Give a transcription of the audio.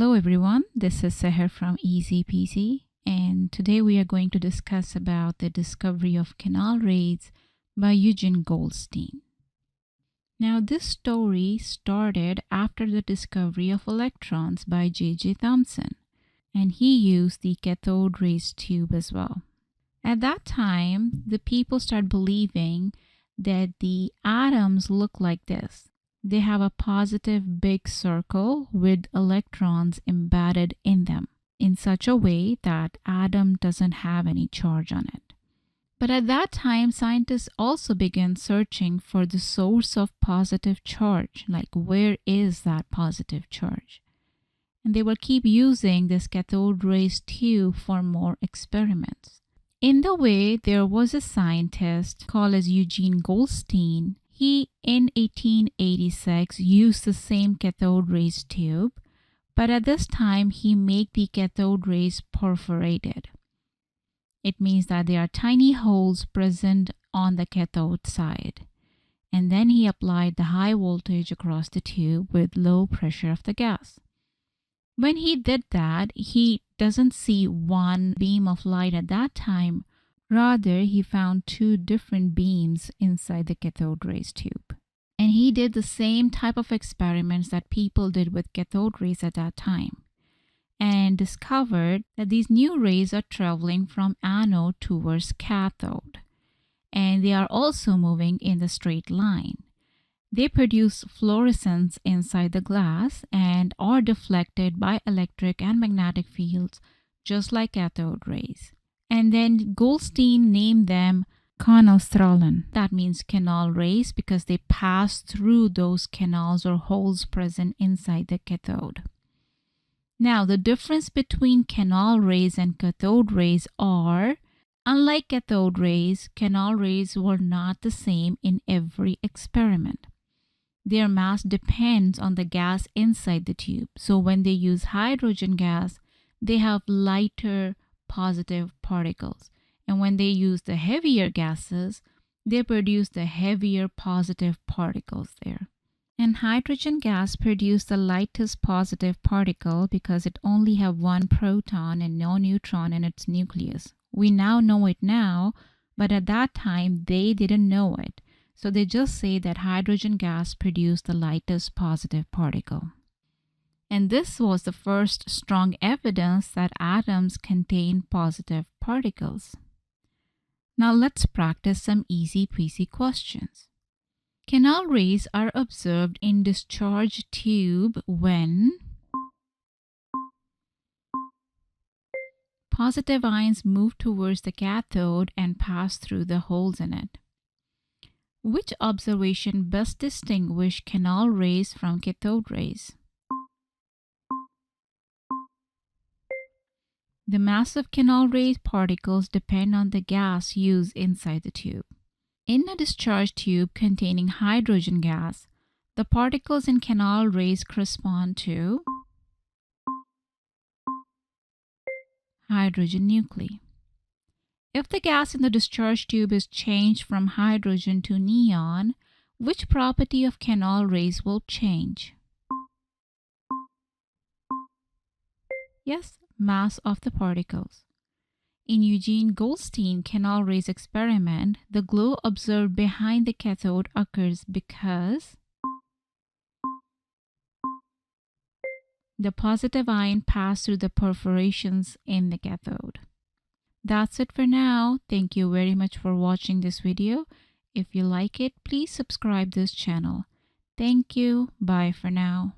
Hello everyone, this is Seher from Easy Peasy, and today we are going to discuss about the discovery of canal rays by Eugen Goldstein. Now this story started after the discovery of electrons by J.J. Thomson, and he used the cathode rays tube as well. At that time, the people started believing that the atoms look like this. They have a positive big circle with electrons embedded in them in such a way that atom doesn't have any charge on it. But at that time, scientists also began searching for the source of positive charge, like where is that positive charge? And they will keep using this cathode rays tube for more experiments. In the way, there was a scientist called as Eugen Goldstein. He, in 1886, used the same cathode rays tube, but at this time, he made the cathode rays perforated. It means that there are tiny holes present on the cathode side. And then he applied the high voltage across the tube with low pressure of the gas. When he did that, he doesn't see one beam of light at that time. Rather, he found two different beams inside the cathode rays tube. And he did the same type of experiments that people did with cathode rays at that time, and discovered that these new rays are traveling from anode towards cathode. And they are also moving in the straight line. They produce fluorescence inside the glass and are deflected by electric and magnetic fields, just like cathode rays. And then Goldstein named them canals. That means canal rays because they pass through those canals or holes present inside the cathode. Now, the difference between canal rays and cathode rays are, unlike cathode rays, canal rays were not the same in every experiment. Their mass depends on the gas inside the tube. So when they use hydrogen gas, they have lighter positive particles. And when they use the heavier gases, they produce the heavier positive particles there. And hydrogen gas produces the lightest positive particle because it only has one proton and no neutron in its nucleus. We now know it now, but at that time they didn't know it. So they just say that hydrogen gas produced the lightest positive particle. And this was the first strong evidence that atoms contain positive particles. Now let's practice some easy peasy questions. Canal rays are observed in discharge tube when positive ions move towards the cathode and pass through the holes in it. Which observation best distinguishes canal rays from cathode rays? The mass of canal ray particles depend on the gas used inside the tube. In a discharge tube containing hydrogen gas, the particles in canal rays correspond to hydrogen nuclei. If the gas in the discharge tube is changed from hydrogen to neon, which property of canal rays will change? Yes, mass of the particles. In Eugen Goldstein canal rays experiment, the glow observed behind the cathode occurs because the positive ion passed through the perforations in the cathode. That's it for now. Thank you very much for watching this video. If you like it, please subscribe this channel. Thank you. Bye for now.